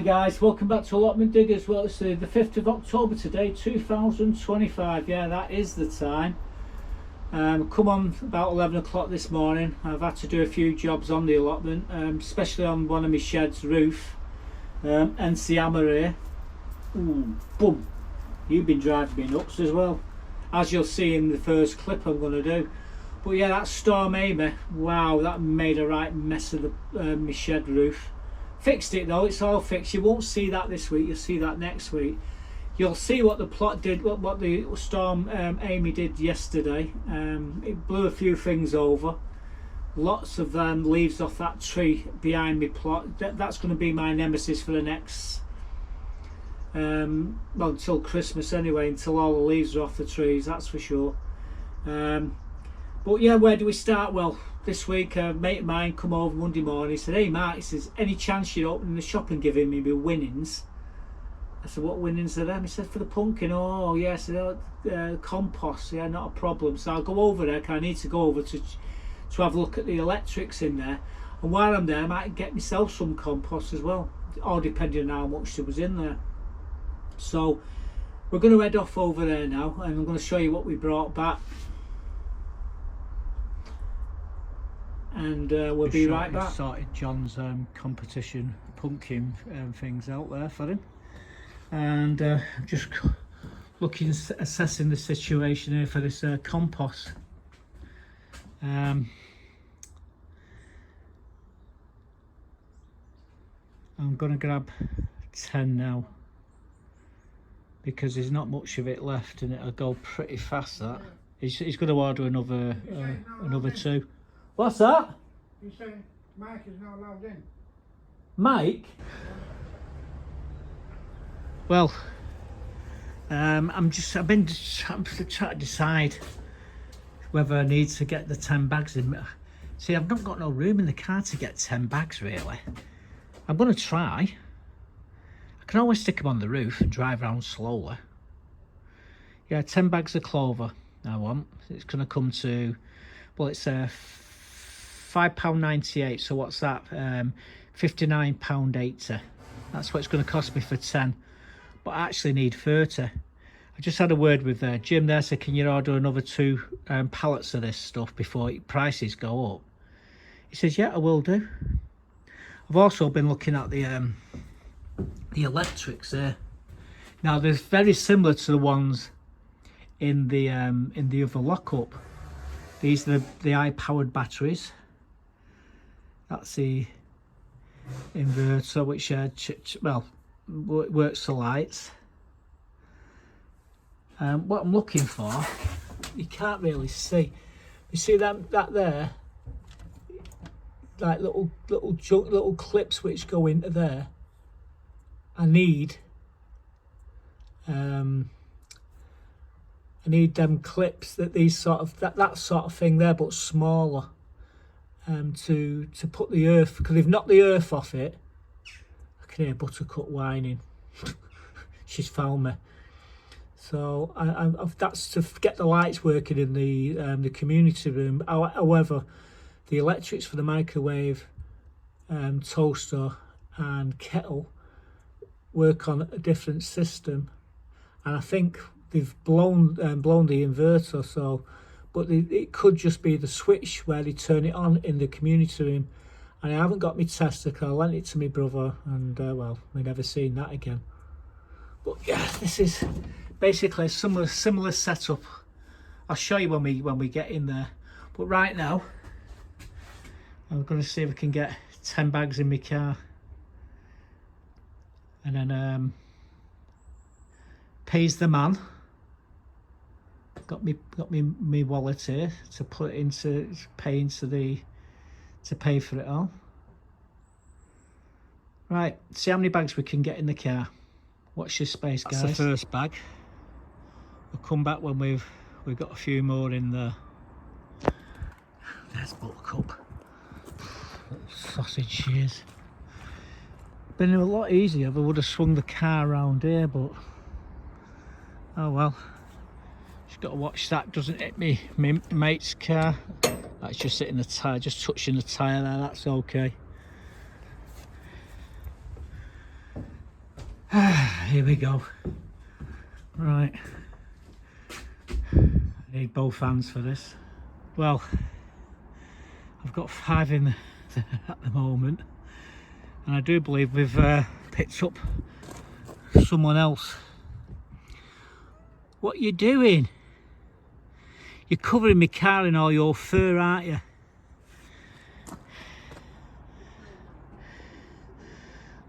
guys, welcome back to Allotment Diggers. Well, it's the 5th of October today, 2025. Yeah, that is the time. Come on about 11 o'clock this morning. I've had to do a few jobs on the allotment, especially on one of my shed's roof. And the hammer here. Ooh, boom. You've been driving me nuts as well, as you'll see in the first clip I'm going to do. But yeah, that storm Amy, wow, that made a right mess of the my shed roof. Fixed it though, it's all fixed. You won't see that this week, you'll see that next week. You'll see what the plot did, what the storm Amy did yesterday. It blew a few things over. Lots of leaves off that tree behind me plot. That's going to be my nemesis for the next, well, until Christmas anyway, until all the leaves are off the trees, that's for sure. But yeah, where do we start? Well, this week a mate of mine come over Monday morning. He said, "Hey Mark," he says, "any chance you're opening the shop and giving me my winnings?" I said, "What winnings are them?" He said, "For the pumpkin." "Oh yes, compost." "Yeah, not a problem." So I'll go over there, because I need to go over to have a look at the electrics in there, and while I'm there I might get myself some compost as well, all depending on how much there was in there. So we're going to head off over there now, and I'm going to show you what we brought back, and we'll be right back. Sorted John's competition pumpkin things out there for him, and just looking, assessing the situation here for this compost. I'm going to grab 10 now, because there's not much of it left and it'll go pretty fast. That he's going to order another 2. What's that? He's saying Mike is not allowed in. Mike? Well, I've been trying to decide whether I need to get the 10 bags in. See, I've not got no room in the car to get 10 bags really. I'm going to try. I can always stick them on the roof and drive around slowly. Yeah, 10 bags of clover I want. It's going to come to, well, it's £5.98, so what's that? £59.80. That's what it's going to cost me for 10. But I actually need 30. I just had a word with Jim there, said, "Can you order another 2 pallets of this stuff before prices go up?" He says, "Yeah, I will do." I've also been looking at the electrics there. Now they're very similar to the ones in the other lockup. These are the high-powered batteries. That's the inverter, which well, works the lights. What I'm looking for, you can't really see. You see that there, like little clips which go into there. I need them clips, that sort of thing there, but smaller, to put the earth, because they've knocked the earth off it. I can hear Buttercup whining. She's found me. So that's to get the lights working in the community room. However, the electrics for the microwave, toaster and kettle work on a different system, and I think they've blown the inverter. So, but it could just be the switch where they turn it on in the community room. And I haven't got my tester, because I lent it to my brother, and well, we never seen that again. But yeah, this is basically a similar setup. I'll show you when we get in there. But right now, I'm going to see if I can get 10 bags in my car, and then pays the man. Got me wallet here to put into pay for it all. Right, see how many bags we can get in the car. Watch this space, guys. That's the first bag. We'll come back when we've got a few more in there. There's Buttercup. Sausage shears. Been a lot easier if I would have swung the car around here, but oh well. Just got to watch that doesn't hit me mate's car. That's just hitting the tyre, just touching the tyre there, that's okay. Here we go. Right. I need both hands for this. Well, I've got 5 in at the moment, and I do believe we've picked up someone else. What you doing? You're covering my car in all your fur, aren't you?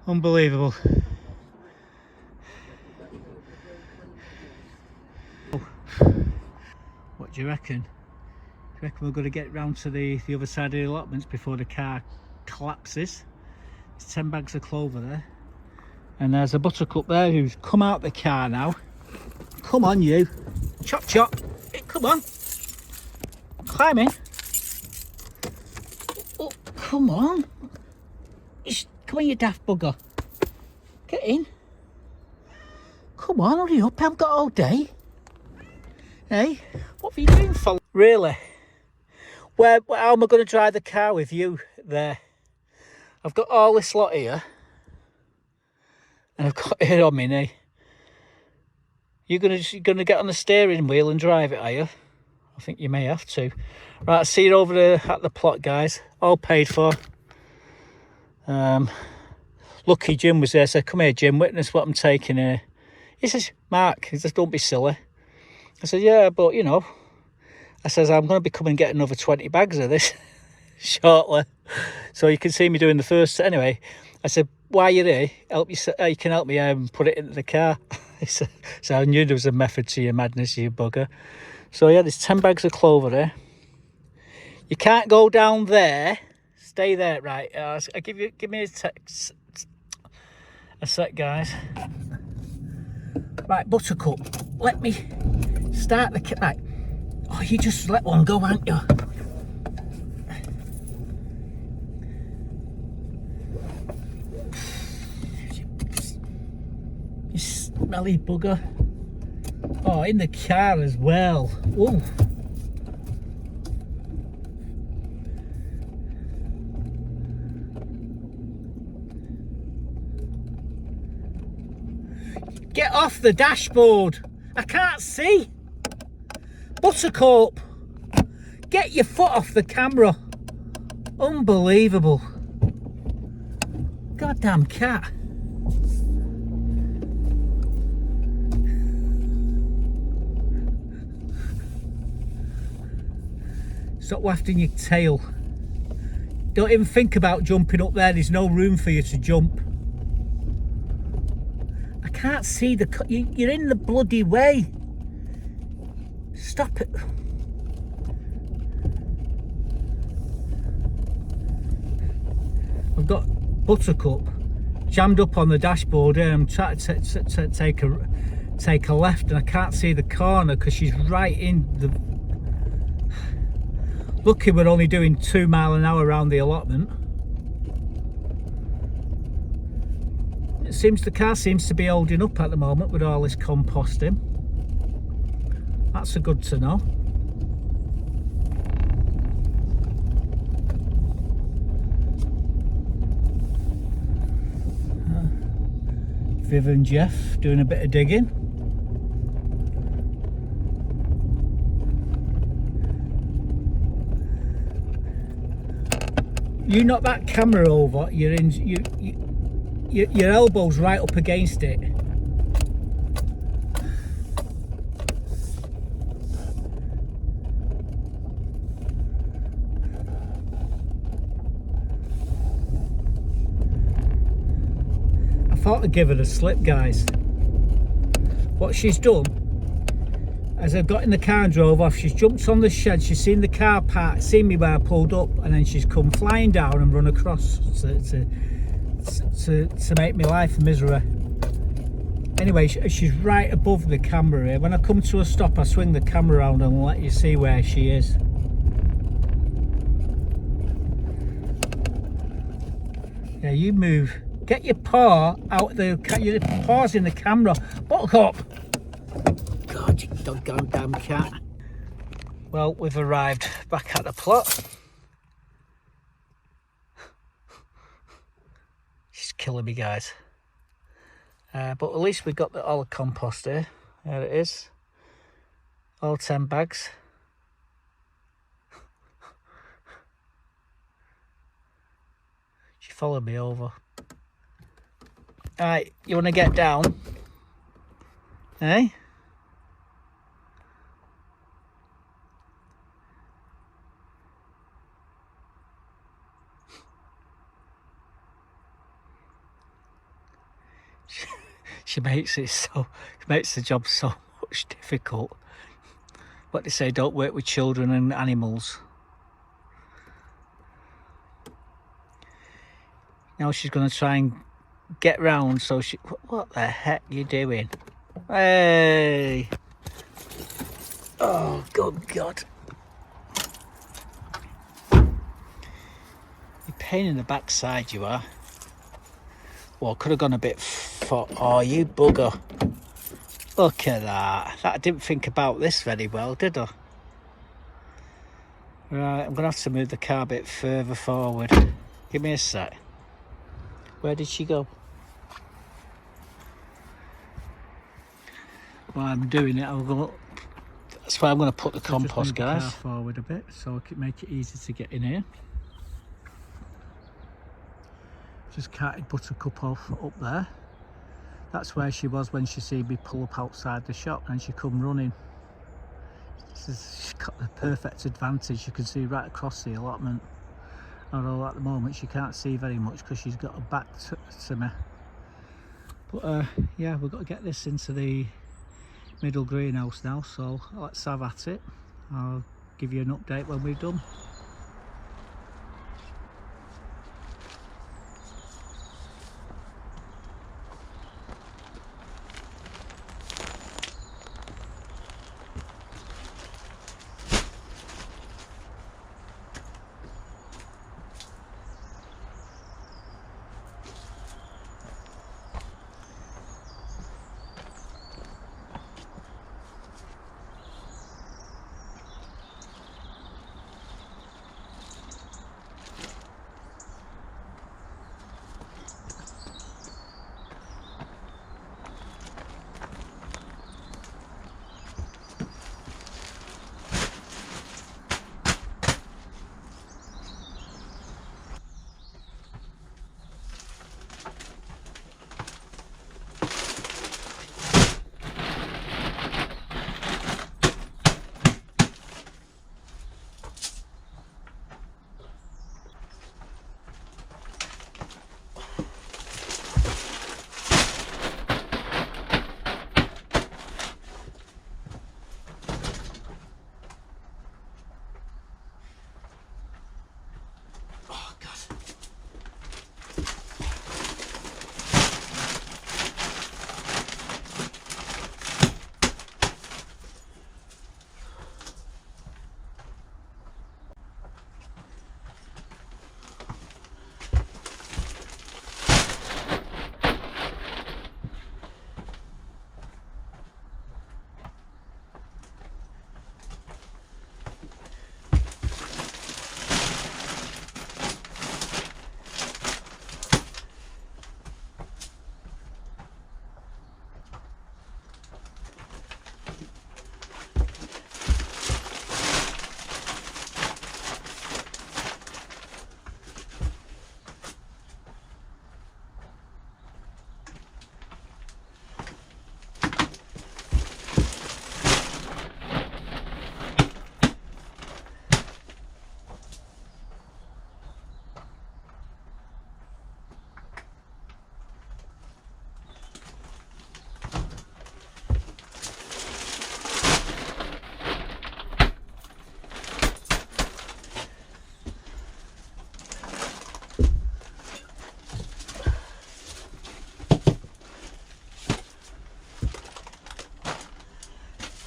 Unbelievable. What do you reckon? Do you reckon we're going to get round to the other side of the allotments before the car collapses? There's 10 bags of clover there. And there's a buttercup there who's come out the car now. Come on, you. Chop, chop. Come on. Climb in. Oh, come on. Come on, you daft bugger. Get in. Come on, hurry up. I haven't got all day. Hey, what are you doing for? Really? How am I going to drive the car with you there? I've got all this lot here. And I've got it on me knee. You're gonna get on the steering wheel and drive it, are you? I think you may have to. Right, see you over there at the plot, guys. All paid for. Lucky Jim was there, said, come here, Jim, witness what I'm taking here. He says, Mark, he says, don't be silly. I said, yeah, but you know, I says, I'm going to be coming and getting another 20 bags of this shortly. So you can see me doing the first. Anyway, I said, while you're here, you can help me put it into the car. So I knew there was a method to your madness, you bugger. So yeah, there's 10 bags of clover there. You can't go down there. Stay there, right? Give me a sec, guys. Right, Buttercup, let me start the kit. Right. Oh, you just let one go, aren't you? You smelly bugger. Oh, in the car as well. Ooh. Get off the dashboard. I can't see. Buttercup, get your foot off the camera. Unbelievable. Goddamn cat. Stop wafting your tail. Don't even think about jumping up there. There's no room for you to jump. I can't see the... You're in the bloody way. Stop it. I've got Buttercup jammed up on the dashboard here. I'm trying to take a left, and I can't see the corner because she's right in the... Lucky we're only doing 2 miles an hour around the allotment. It seems the car seems to be holding up at the moment with all this composting. That's a good to know. Viv and Jeff doing a bit of digging. You knock that camera over, your elbow's right up against it. I thought I'd give her the slip, guys. What she's done, as I got in the car and drove off, she's jumped on the shed, she's seen the car park, seen me where I pulled up, and then she's come flying down and run across to make my life a misery. Anyway, she's right above the camera here. When I come to a stop, I swing the camera around and let you see where she is. Yeah, you move. Get your paw out the... Your paw's in the camera. Buck up! God, you doggone damn cat. Well, we've arrived back at the plot. She's killing me, guys. But at least we got all the compost here. There it is. All 10 bags. She followed me over. Alright, you want to get down? Eh? She makes the job so much difficult. What they say, don't work with children and animals. Now she's going to try and get round, so she... What the heck are you doing? Hey! Oh, good God. You're pain in the backside, you are. Well, could have gone a bit far. Oh, you bugger. Look at that. I didn't think about this very well, did I? Right, I'm going to have to move the car a bit further forward. Give me a sec. Where did she go? While I'm doing it, I'll go. That's why I'm going to put the compost, guys. The car forward a bit so I can make it easy to get in here. Just carted Buttercup off up there. That's where she was when she seen me pull up outside the shop, and she come running. She's got the perfect advantage. You can see right across the allotment. Although at the moment she can't see very much because she's got her back to me. But yeah, we've got to get this into the middle greenhouse now, so let's have at it. I'll give you an update when we've done.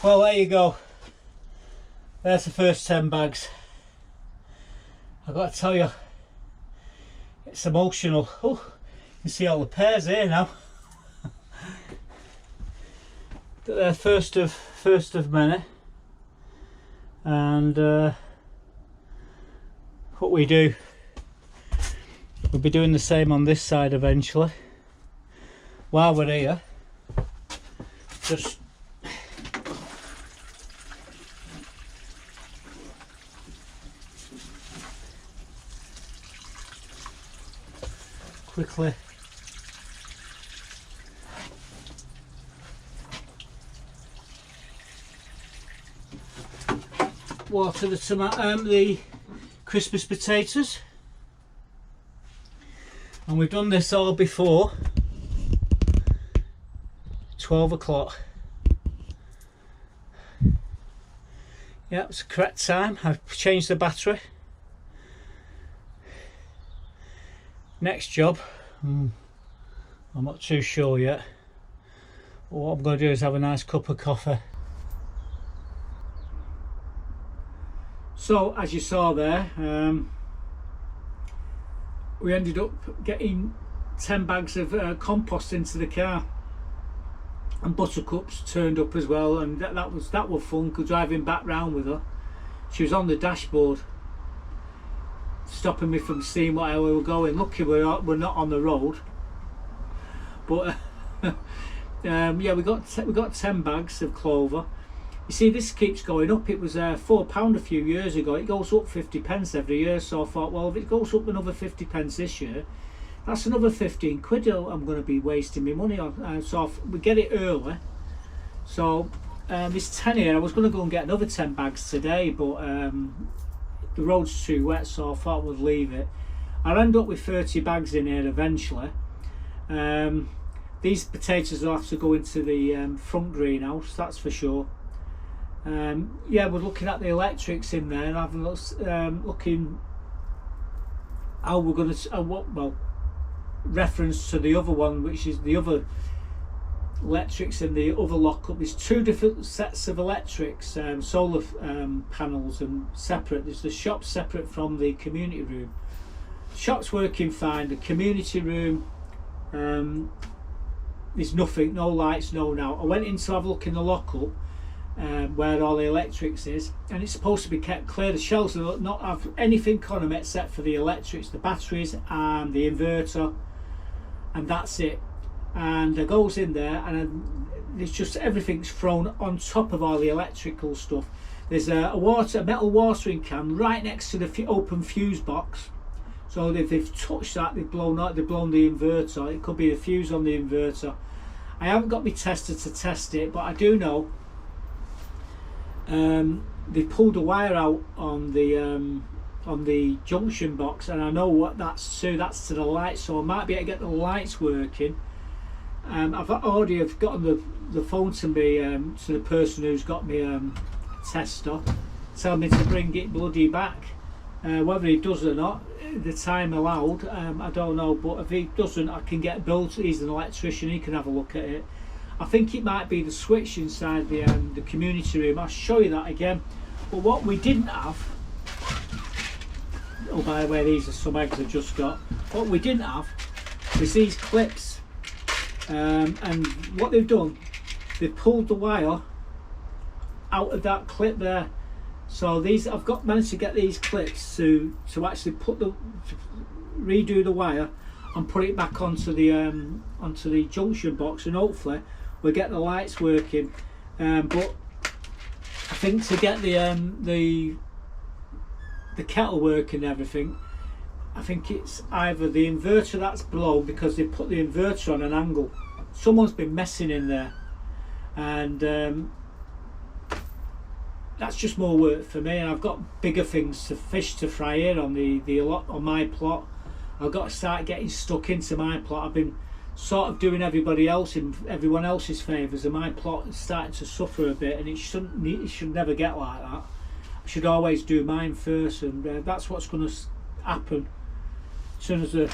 Well, there you go. There's the first 10 bags. I've got to tell you, it's emotional. Oh, you can see all the pears here now. They're first of many. And what we do, we'll be doing the same on this side eventually. while we're here, just quickly water the Christmas potatoes, and we've done this all before 12 o'clock. Yeah, it's the correct time. I've changed the battery. Next job, I'm not too sure yet. But what I'm going to do is have a nice cup of coffee. So, as you saw there, we ended up getting 10 bags of compost into the car, and Buttercup's turned up as well, and that was fun, because driving back round with her, she was on the dashboard stopping me from seeing where we were going. Lucky we're not on the road, but yeah, we got 10 bags of clover. You see, this keeps going up. It was £4 a few years ago. It goes up 50p every year. So I thought, well, if it goes up another 50p this year, that's another 15 quid I'm going to be wasting my money on. So we get it early. So this 10 here, I was going to go and get another 10 bags today, but the road's too wet, so I thought we'd leave it. I'll end up with 30 bags in here eventually. These potatoes will have to go into the front greenhouse, that's for sure. Yeah, we're looking at the electrics in there, and having looking how we're going to well, reference to the other one, which is the other electrics in the other lockup. There's two different sets of electrics, solar panels, and separate. There's the shop separate from the community room. Shop's working fine. The community room, there's nothing, no lights, no now. I went in to have a look in the lockup where all the electrics is, and it's supposed to be kept clear. The shelves will not have anything on them except for the electrics, the batteries and the inverter, and that's it. And it goes in there, and it's just everything's thrown on top of all the electrical stuff. There's a metal watering can right next to the open fuse box, so if they've touched that, they've blown the inverter. It could be a fuse on the inverter. I haven't got my tester to test it, but I do know they pulled a wire out on the junction box, and I know what that's to. That's to the lights, so I might be able to get the lights working. I've already gotten the phone to me, to the person who's got me tester, tell me to bring it bloody back. Whether he does or not, the time allowed, I don't know, but if he doesn't, I can get Bill. He's an electrician, he can have a look at it. I think it might be the switch inside the community room. I'll show you that again. But what we didn't have, oh, by the way, these are some eggs I've just got. What we didn't have was these clips, and what they've done, they've pulled the wire out of that clip there. So these, I've managed to get these clips to actually redo the wire and put it back onto the junction box, and hopefully we'll get the lights working. But I think to get the kettle working and everything, I think it's either the inverter that's below, because they put the inverter on an angle. Someone's been messing in there, and that's just more work for me, and I've got bigger things to fish to fry in on my plot. I've got to start getting stuck into my plot. I've been sort of doing everyone else's favours, and my plot is starting to suffer a bit, and it should never get like that. I should always do mine first, and that's what's going to happen as soon as let's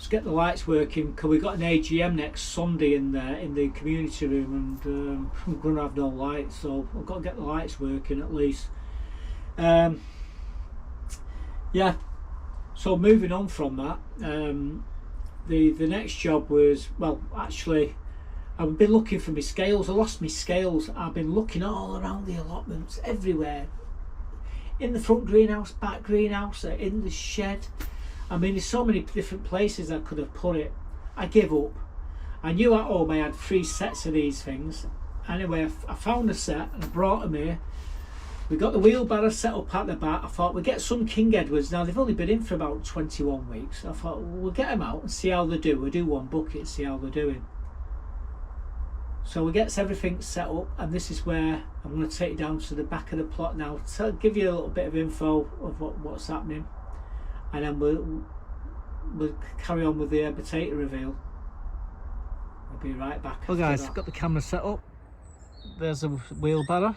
get the lights working, because we've got an AGM next Sunday in there in the community room, and I'm going to have no lights, so I've got to get the lights working at least. Yeah, so moving on from that, the next job was, well, actually I've been looking for my scales. I lost my scales. I've been looking all around the allotments, everywhere, in the front greenhouse, back greenhouse, in the shed. I mean, there's so many different places I could have put it. I give up. I knew at home I had 3 sets of these things. Anyway, I found a set and I brought them here. We got the wheelbarrow set up at the back. I thought we'd get some King Edwards. Now they've only been in for about 21 weeks. I thought we'll get them out and see how they do. We'll do 1 bucket and see how they're doing. So we get everything set up, and this is where I'm going to take you down to the back of the plot now to give you a little bit of info of what's happening, and then we'll carry on with the potato reveal. I'll be right back. Well guys, got the camera set up. There's a wheelbarrow.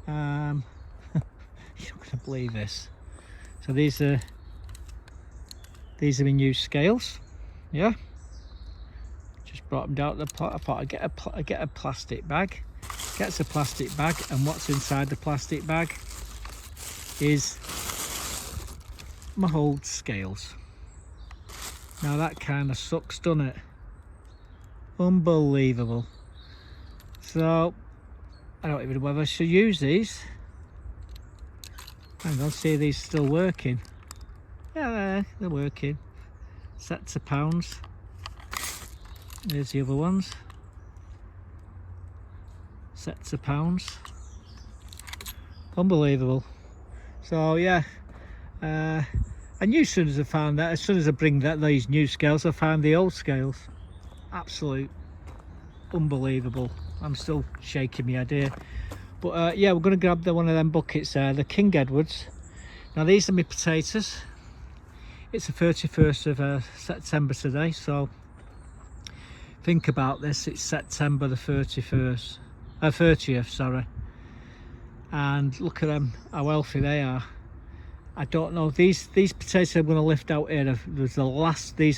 You're not going to believe this. So these are my new scales. Yeah. Just brought them down to the plot. I thought I'd get a plastic bag. Gets a plastic bag, and what's inside the plastic bag is my old scales. Now that kind of sucks, doesn't it? Unbelievable. So I don't even know whether I should use these. Hang on, see, these still working. Yeah, they're working. Set to pounds. There's the other ones. Set to pounds. Unbelievable. So yeah, I knew as soon as I found that, as soon as I bring these new scales, I found the old scales. Absolute unbelievable. I'm still shaking my head here. But yeah, we're going to grab one of them buckets there, the King Edwards. Now these are my potatoes. It's the 31st of September today, so think about this, it's September the 30th, sorry. And look at them, how healthy they are. I don't know, these potatoes I'm going to lift out here, these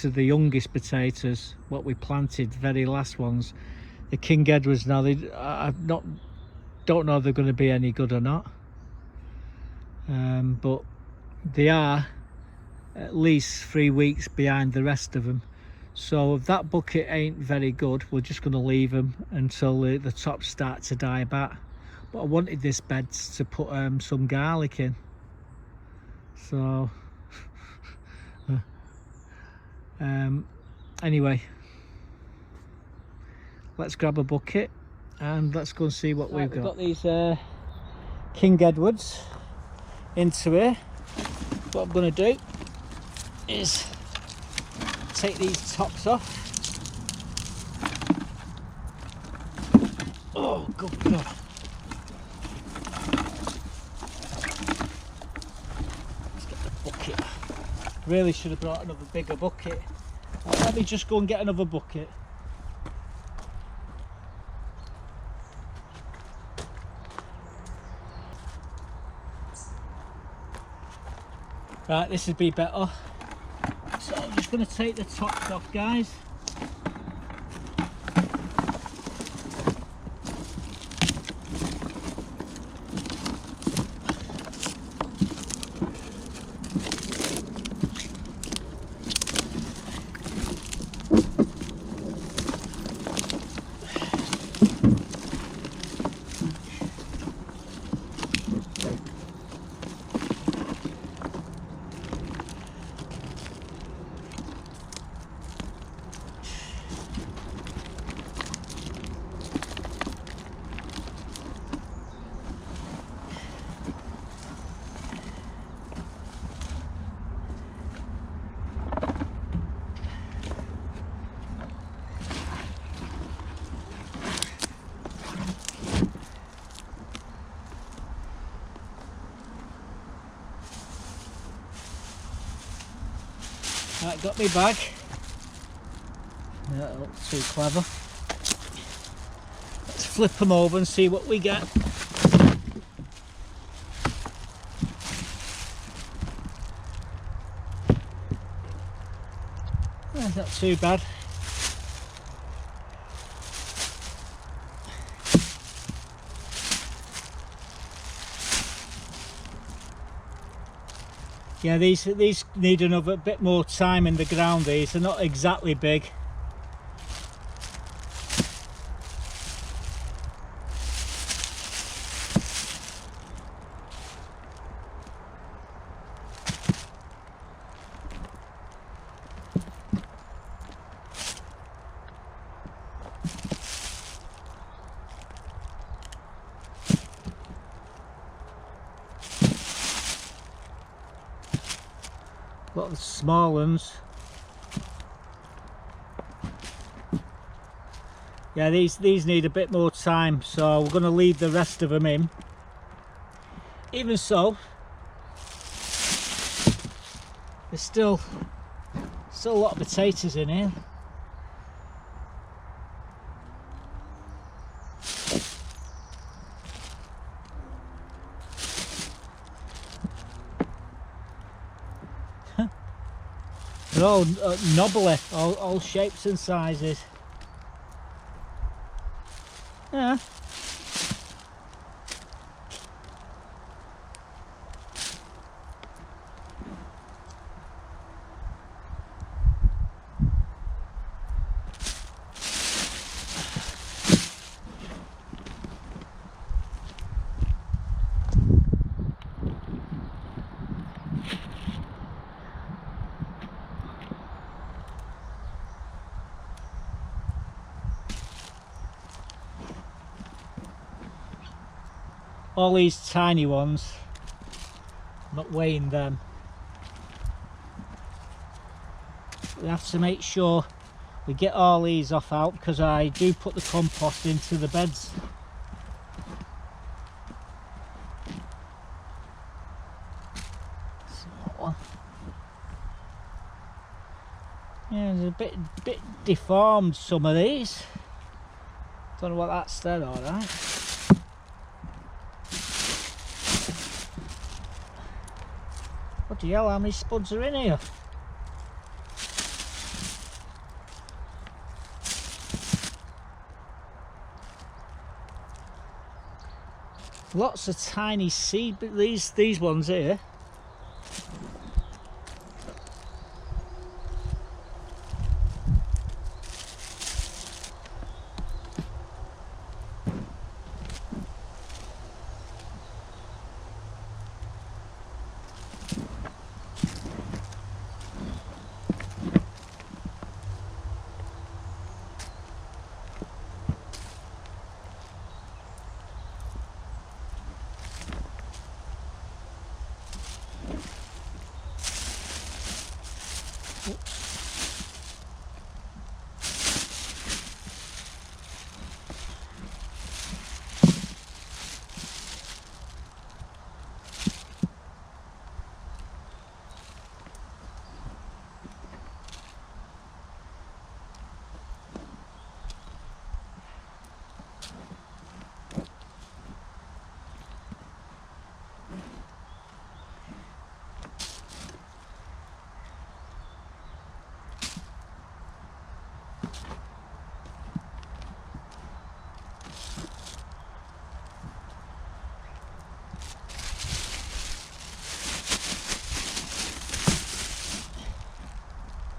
are the youngest potatoes, what we planted, very last ones. The King Edwards now, don't know if they're going to be any good or not. But they are at least 3 weeks behind the rest of them. So if that bucket ain't very good, we're just going to leave them until the tops start to die back. But I wanted this bed to put some garlic in. So anyway, let's grab a bucket and let's go and see what we've got. We've got these King Edwards into here. What I'm going to do is take these tops off. Oh, good God. Let's get the bucket. Really should have brought another bigger bucket. Let me just go and get another bucket. Right, this would be better. So I'm just going to take the tops off, guys. Right, got me bag. That looks too clever. Let's flip them over and see what we get. That's not too bad. Yeah, these need another bit more time in the ground. These are not exactly big. got the small ones. Yeah, these need a bit more time, so we're going to leave the rest of them in. Even so, there's still a lot of potatoes in here. They're all knobbly, all shapes and sizes. Yeah. All these tiny ones, I'm not weighing them. We have to make sure we get all these off out, because I do put the compost into the beds. So, yeah, there's a bit deformed, some of these. Don't know what that's there, alright. Bloody hell, how many spuds are in here? Lots of tiny seed, but these ones here.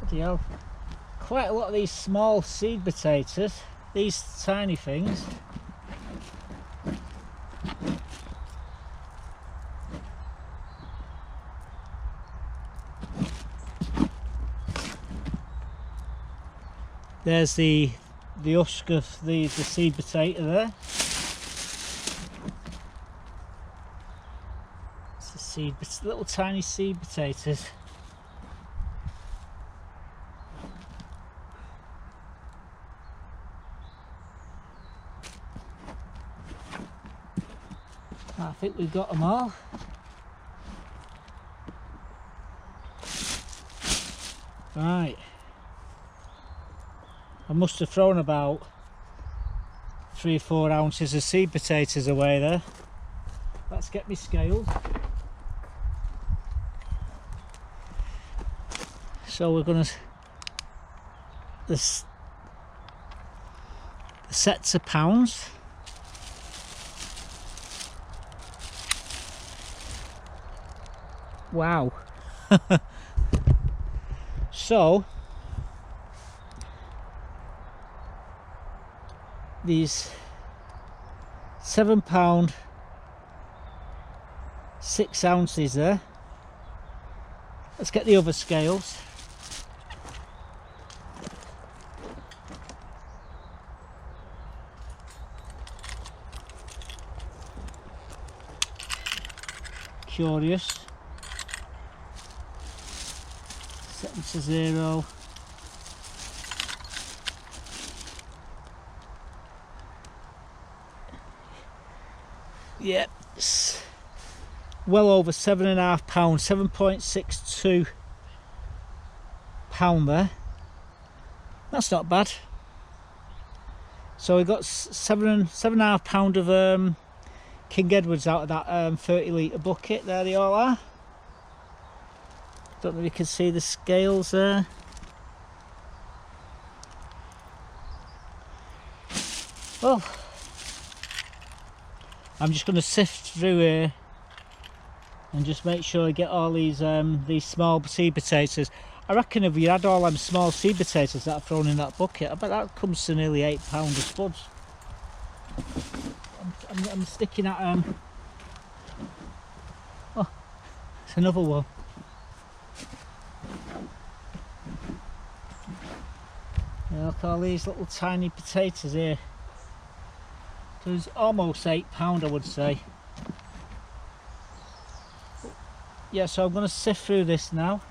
Bloody hell. Quite a lot of these small seed potatoes, these tiny things. There's the husk of the seed potato there. It's the little tiny seed potatoes. I think we've got them all. Right. I must have thrown about 3 or 4 ounces of seed potatoes away there. Let's get me scaled. So we're gonna, the sets of pounds. Wow. So these £7, 6 ounces there. Let's get the other scales. Curious. to 0. Yep, it's well over £7.5, 7.62 pound there. That's not bad. So we got £7.5 pound of King Edwards out of that 30 litre bucket. There they all are. Don't know if you can see the scales there. Well, I'm just going to sift through here and just make sure I get all these small seed potatoes. I reckon if we had all them small seed potatoes that are thrown in that bucket, I bet that comes to nearly £8 of spuds. I'm sticking at oh, it's another one. Yeah, look at all these little tiny potatoes here. There's almost £8, I would say. Yeah, so I'm going to sift through this now,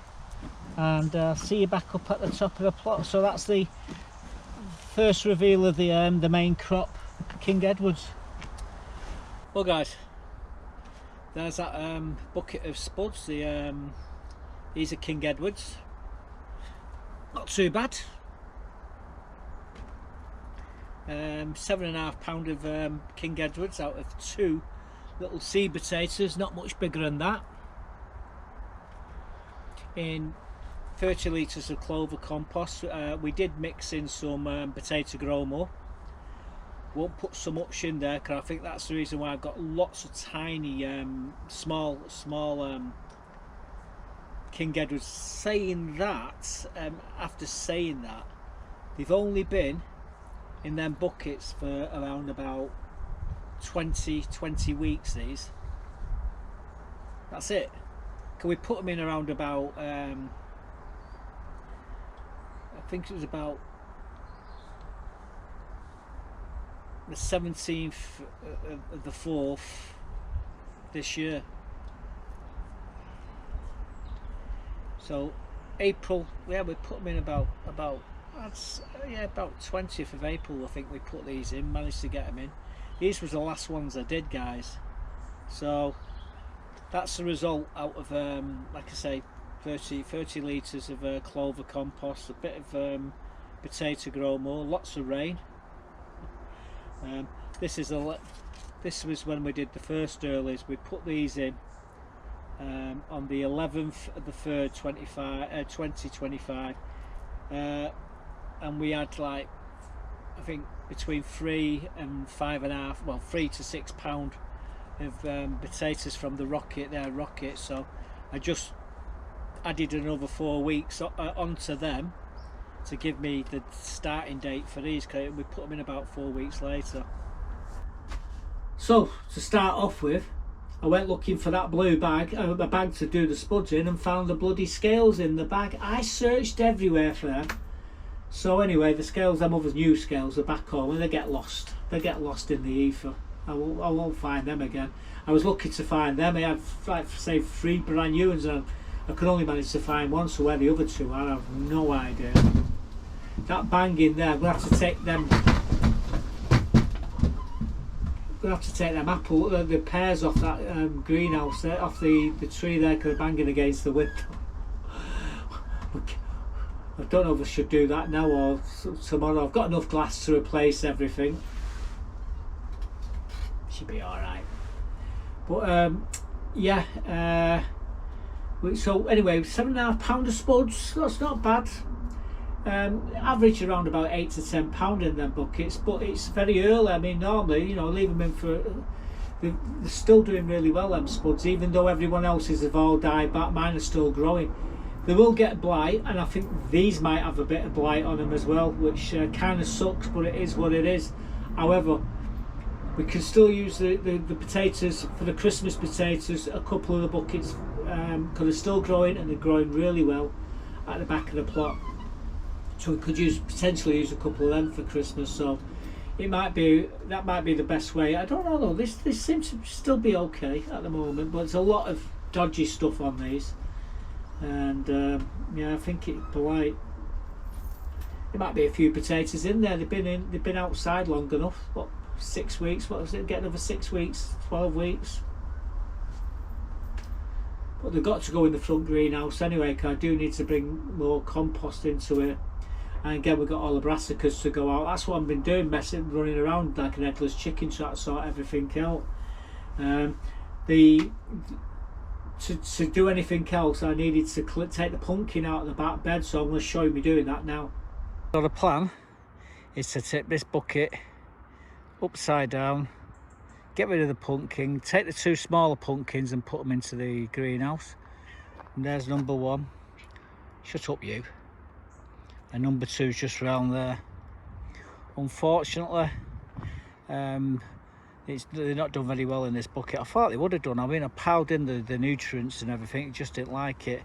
and see you back up at the top of the plot. So that's the first reveal of the main crop, King Edwards. Well guys, there's that bucket of spuds. These are King Edwards. Not too bad. £7.5 of King Edwards out of 2 little seed potatoes, not much bigger than that. In 30 litres of clover compost. We did mix in some potato gromo. Won't put so much in there because I think that's the reason why I've got lots of tiny small King Edwards. Saying that, after saying that, they've only been in them buckets for around about 20 weeks. These, that's it. Can we put them in around about I think it was about the 17th of the 4th this year. So April, yeah, we put them in about yeah, about 20th of April I think we put these in, managed to get them in. These was the last ones I did, guys. So that's the result out of like I say, 30 litres of clover compost, a bit of potato gromo, lots of rain. This was when we did the first earlies. We put these in on the 11th of the 3rd 2025, and we had, like, I think between 3 and 5.5, well, 3 to 6 pound of potatoes from the rocket there, so I just added another 4 weeks onto them to give me the starting date for these, because we put them in about 4 weeks later. So to start off with, I went looking for that blue bag, a bag to do the spuds in, and found the bloody scales in the bag. I searched everywhere for them. So anyway, the scales, them other new scales, are back home and they get lost. They get lost in the ether. I won't find them again. I was lucky to find them. I had, like, say, 3 brand new ones, and I could only manage to find one, so where the other 2 are, I have no idea. That bang in there, I'm going to have to take them. I'm going to have to take them apple, the pears off that greenhouse, there, off the tree there, because they're banging against the window. I don't know if I should do that now or tomorrow. I've got enough glass to replace everything. Should be alright. But yeah, so anyway, £7.5 of spuds, that's not bad. Average around about £8 to £10 in them buckets, but it's very early. I mean, normally, you know, leave them in for, they're still doing really well, them spuds, even though everyone else's have all died back. Mine are still growing. They will get blight, and I think these might have a bit of blight on them as well, which kind of sucks, but it is what it is. However, we can still use the potatoes for the Christmas potatoes, a couple of the buckets, because they're still growing, and they're growing really well at the back of the plot. So we could potentially use a couple of them for Christmas. So that might be the best way. I don't know though. This seems to still be okay at the moment, but there's a lot of dodgy stuff on these. and yeah, I think it's polite. There might be a few potatoes in there. They've been outside long enough. What, 6 weeks? What was it? Get another 6 weeks, 12 weeks. But they've got to go in the front greenhouse anyway, because I do need to bring more compost into it. And again, we've got all the brassicas to go out. That's what I've been doing, running around like an headless chicken, trying to sort everything out. To do anything else, I needed to take the pumpkin out of the back bed, so I'm going to show you me doing that now. So the plan is to take this bucket upside down, get rid of the pumpkin, take the 2 smaller pumpkins and put them into the greenhouse. And there's number 1. Shut up, you. And number 2's just around there. Unfortunately, they're not done very well in this bucket. I thought they would have done. I mean, I piled in the nutrients and everything, just didn't like it.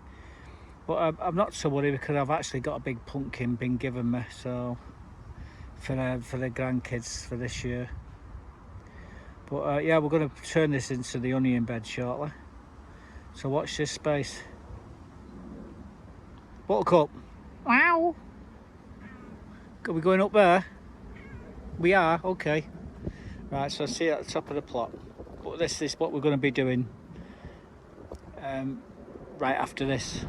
But I'm not so worried, because I've actually got a big pumpkin been given me, so for the grandkids for this year. But yeah, we're going to turn this into the onion bed shortly, so watch this space. Buttercup, wow. Are we going up there? We are, okay. Right, so I see at the top of the plot. But this is what we're going to be doing right after this.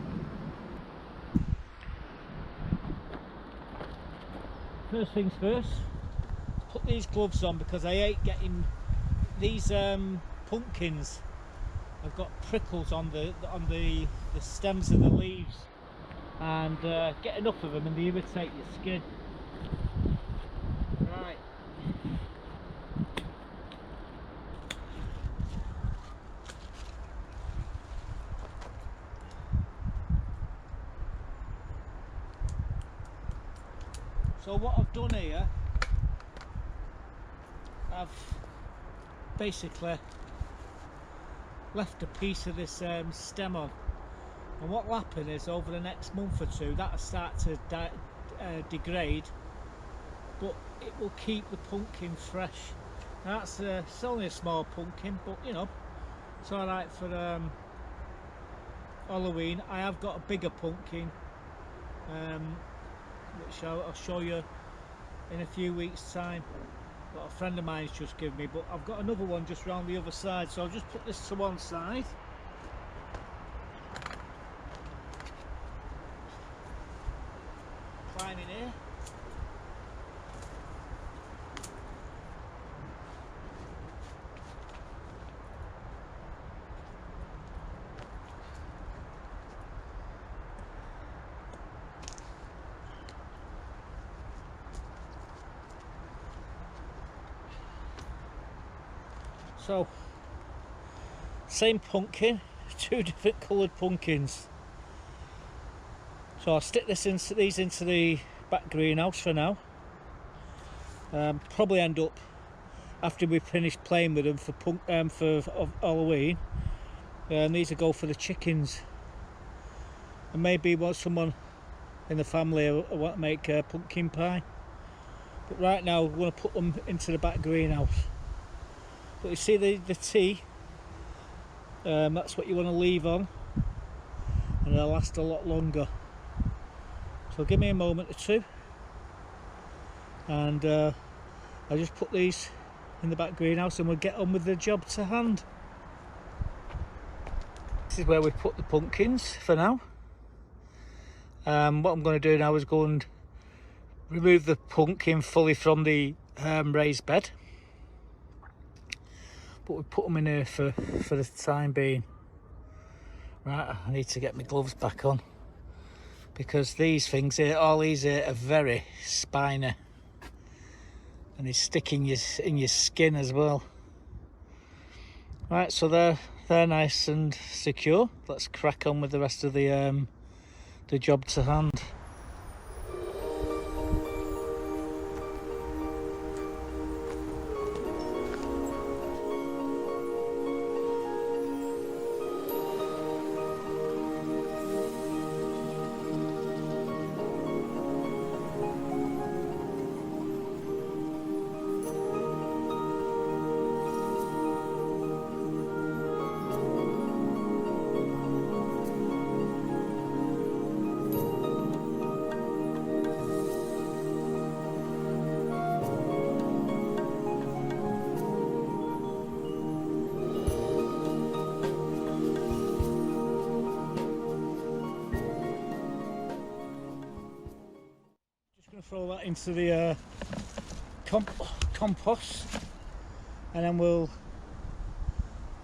First things first, put these gloves on, because I hate getting these pumpkins. I've got prickles on the stems of the leaves, and get enough of them and they irritate your skin. Right. So what I've done here, I've basically left a piece of this stem on, and what will happen is over the next month or two that'll start to degrade, but it will keep the pumpkin fresh. Now that's it's only a small pumpkin, but you know, it's alright for Halloween. I have got a bigger pumpkin, which I'll show you in a few weeks time, what a friend of mine's just given me, but I've got another one just round the other side, so I'll just put this to one side. Climb in here. So, same pumpkin, 2 different coloured pumpkins. So I'll stick these into the back greenhouse for now. Probably end up, after we finish playing with them for Halloween, these will go for the chickens. And maybe someone in the family will want to make pumpkin pie. But right now we're going to put them into the back greenhouse. But you see the tea, that's what you want to leave on, and they'll last a lot longer. So give me a moment or two, and I'll just put these in the back greenhouse and we'll get on with the job to hand. This is where we put the pumpkins for now. What I'm going to do now is go and remove the pumpkin fully from the raised bed. But we put them in here for the time being. Right, I need to get my gloves back on, because these things here, all these here, are very spiny, and they stick in your skin as well. Right, so they're nice and secure. Let's crack on with the rest of the job to hand. throw that into the compost, and then we'll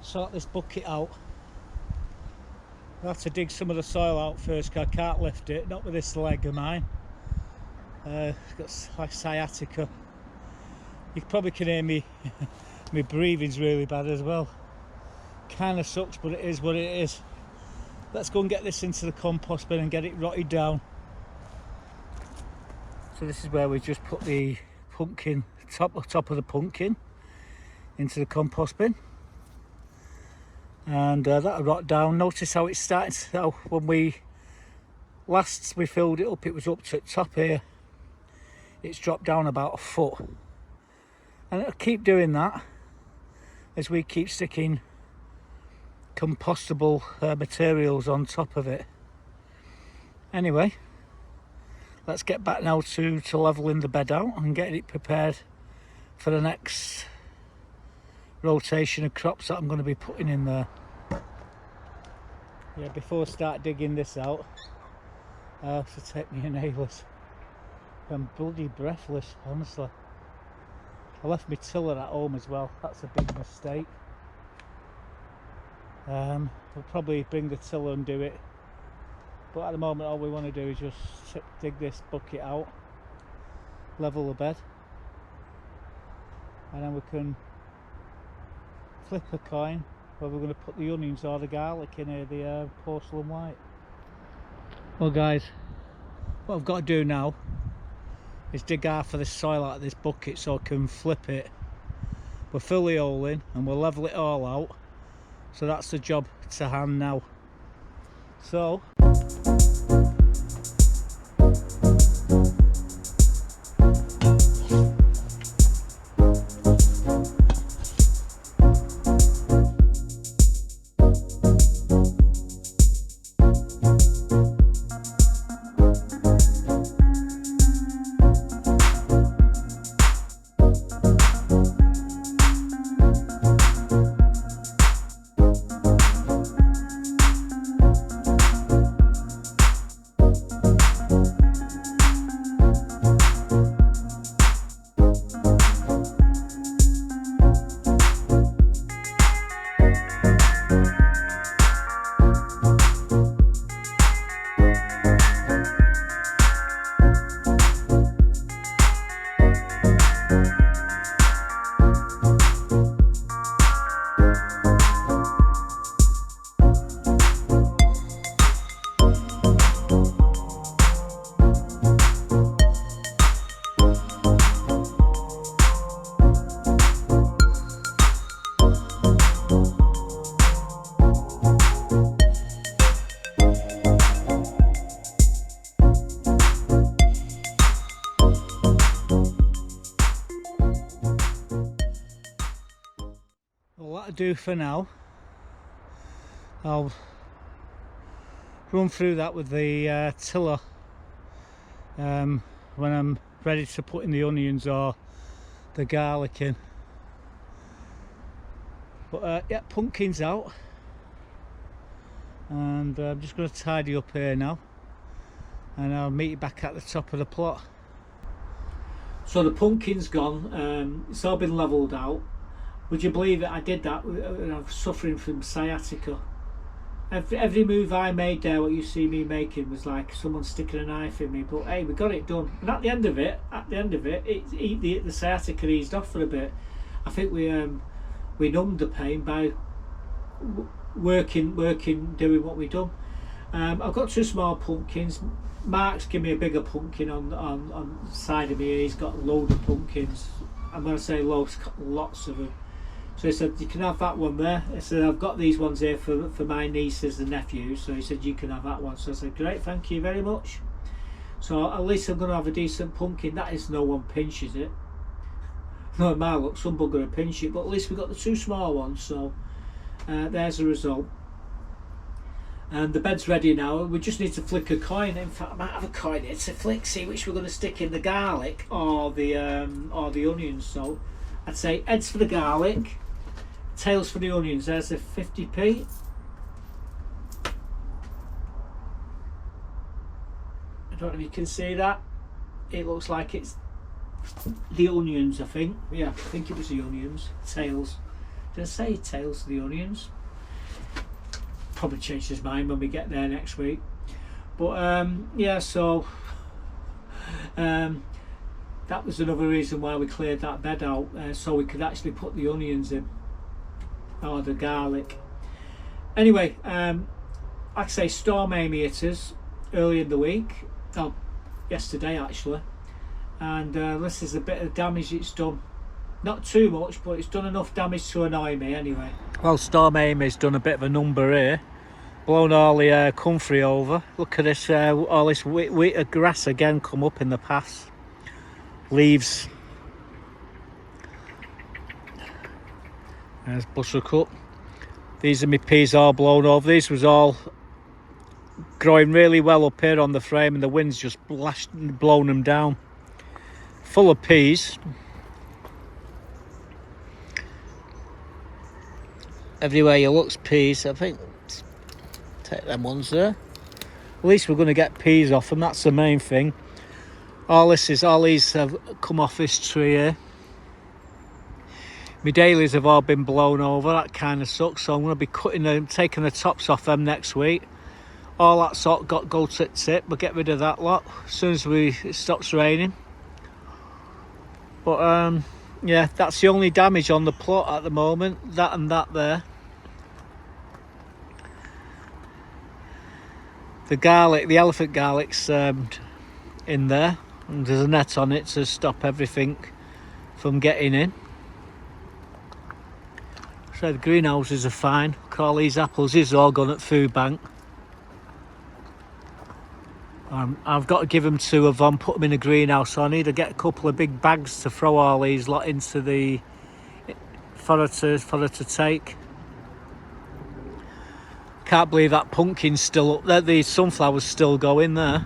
sort this bucket out. I'll have to dig some of the soil out first because I can't lift it, not with this leg of mine. Got like sciatica. You probably can hear me, my breathing's really bad as well. Kind of sucks, but it is what it is. Let's go and get this into the compost bin and get it rotted down. So this is where we just put the pumpkin, top of the pumpkin into the compost bin. And that'll rot down. Notice how it's starting to, when we filled it up, it was up to the top here. It's dropped down about a foot. And it'll keep doing that as we keep sticking compostable materials on top of it. Anyway, let's get back now to leveling the bed out and getting it prepared for the next rotation of crops that I'm going to be putting in there. Yeah, before I start digging this out, I have to take my inhalers. I'm bloody breathless, honestly. I left my tiller at home as well. That's a big mistake. We'll probably bring the tiller and do it, but at the moment all we want to do is just dig this bucket out, level the bed, and then we can flip a coin whether we're going to put the onions or the garlic in here, the porcelain white. Well guys, what I've got to do now is dig half of this soil out of this bucket so I can flip it. We'll fill the hole in and we'll level it all out. So that's the job to hand now. So what I do for now, I'll run through that with the tiller when I'm ready to put in the onions or the garlic in. But yeah, pumpkin's out, and I'm just going to tidy up here now, and I'll meet you back at the top of the plot. So the pumpkin's gone, it's all been levelled out. Would you believe it? I did that when I was suffering from sciatica. Every move I made there, what you see me making, was like someone sticking a knife in me. But hey, we got it done. And at the end of it, the sciatica eased off for a bit. I think we numbed the pain by working, doing what we done. I've got two small pumpkins. Mark's given me a bigger pumpkin on the side of me. He's got a load of pumpkins. I'm going to say loads, lots of them. So he said, you can have that one there. I said, I've got these ones here for my nieces and nephews. So he said, you can have that one. So I said, great, thank you very much. So at least I'm going to have a decent pumpkin. That is, no one pinches it. No, it might look, some bugger to pinch it, but at least we got the two small ones. So there's the result. And the bed's ready now. We just need to flick a coin. In fact, I might have a coin here to flick, see which we're going to stick in, the garlic or the onions. So I'd say heads for the garlic, tails for the onions. There's a 50p. I don't know if you can see that. it looks like it's the onions, I think. Yeah, I think it was the onions. Tails. Did I say tails to the onions? Probably change his mind when we get there next week. But yeah, so that was another reason why we cleared that bed out, so we could actually put the onions in, or the garlic. Anyway, like I say, storm Amy hit us early in the week, oh, yesterday actually, and this is a bit of damage it's done. Not too much, but it's done enough damage to annoy me anyway. Well, storm Amy's done a bit of a number here, blown all the comfrey over. Look at this, all this wheat grass again come up in the pass. Leaves. There's buttercup. These are my peas all blown over. These was all growing really well up here on the frame, and the wind's just blown them down. Full of peas. Everywhere you look's peas. I think take them ones there. At least we're going to get peas off them. That's the main thing. All these have come off this tree here. My dahlias have all been blown over. That kind of sucks. So I'm going to be taking the tops off them next week. All that sort got go to tip. We'll get rid of that lot as soon as it stops raining. But yeah, that's the only damage on the plot at the moment. That and that there. The garlic, the elephant garlic's in there, and there's a net on it to stop everything from getting in. So the greenhouses are fine. Look at all these apples. These are all gone at food bank. I've got to give them to Yvonne, put them in a greenhouse. So I need to get a couple of big bags to throw all these lot into for her to take. Can't believe that pumpkin's still up there. The sunflower's still going there.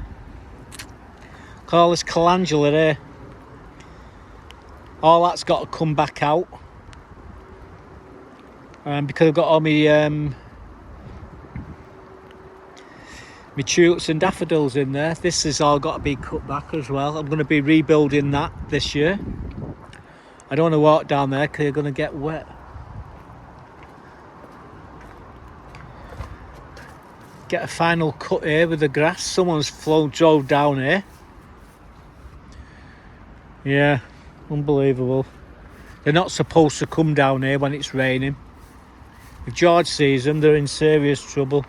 Look at all this calendula here. All that's got to come back out. Because I've got all my tulips and daffodils in there. This has all got to be cut back as well. I'm going to be rebuilding that this year. I don't want to walk down there because you're going to get wet. Get a final cut here with the grass. Someone's drove down here. Yeah, unbelievable. They're not supposed to come down here when it's raining. If George sees them, they're in serious trouble.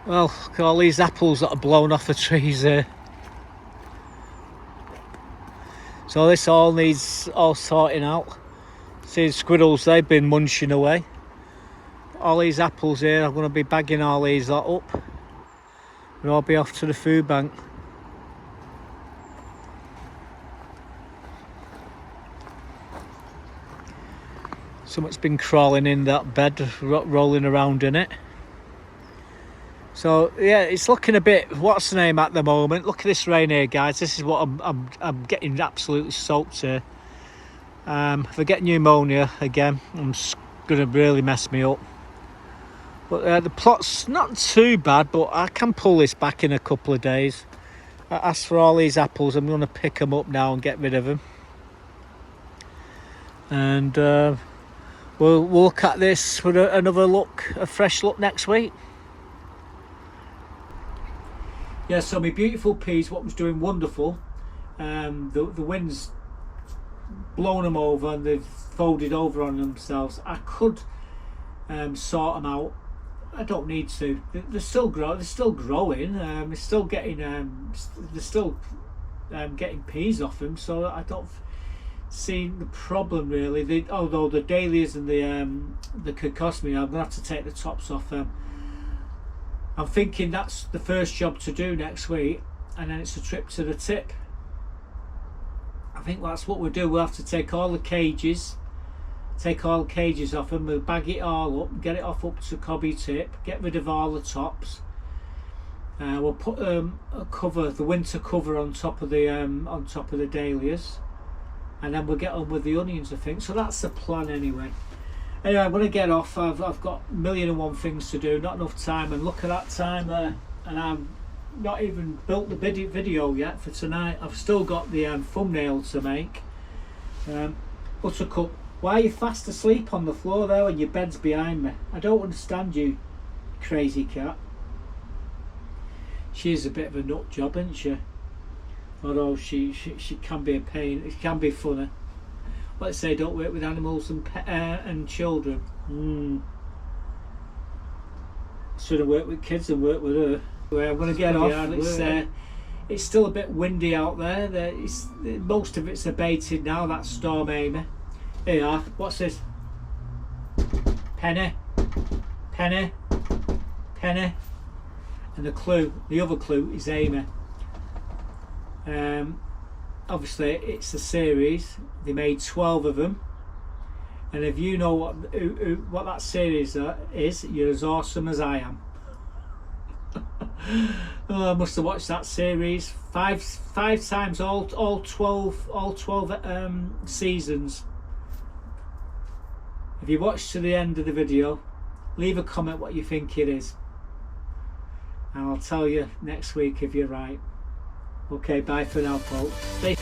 Well, look at all these apples that are blown off the trees here. So this all needs sorting out. See the squirrels, they've been munching away. All these apples here, I'm going to be bagging all these lot up. And I'll be off to the food bank. Something's been crawling in that bed, rolling around in it. So yeah, it's looking a bit, what's the name at the moment? Look at this rain here, guys. This is what I'm getting absolutely soaked here. If I get pneumonia again, it's going to really mess me up. But the plot's not too bad, but I can pull this back in a couple of days. As for all these apples, I'm going to pick them up now and get rid of them. And we'll look at this for another look, a fresh look next week. Yeah, so my beautiful peas, what was doing wonderful. The wind's blown them over and they've folded over on themselves. I could sort them out. I don't need to. They're still growing. They're still growing. They're still getting. They're still getting peas off them. So I don't see the problem really. Although the dahlias and the cocosme, I'm gonna have to take the tops off them. I'm thinking that's the first job to do next week, and then it's a trip to the tip. I think that's what we'll do. We'll have to take all the cages. Off and we'll bag it all up, get it off up to Cobby Tip, get rid of all the tops. We'll put a cover, the winter cover on top of the dahlias, and then we'll get on with the onions, I think. So that's the plan anyway. Anyway, I'm going to get off. I've got 1,000,001 things to do, not enough time, and look at that time there, and I'm not even built the video yet for tonight. I've still got the thumbnail to make. Buttercup, why are you fast asleep on the floor there when your bed's behind me? I don't understand you, crazy cat. She's a bit of a nut job, isn't she? Although she can be a pain. It can be funny. Let's say don't work with animals and children. Should have worked with kids and worked with her. Well, I'm going to get off. It's still a bit windy out there. Most of it's abated now. That storm, Amy. Here you are. What's this? Penny. Penny. Penny. And the other clue is Amy. Obviously it's a series. They made 12 of them, and if you know what that series is, you're as awesome as I am. Oh, I must have watched that series five times, all 12 seasons. If you watch to the end of the video, leave a comment what you think it is, and I'll tell you next week if you're right. Okay, bye for now, folks. Stay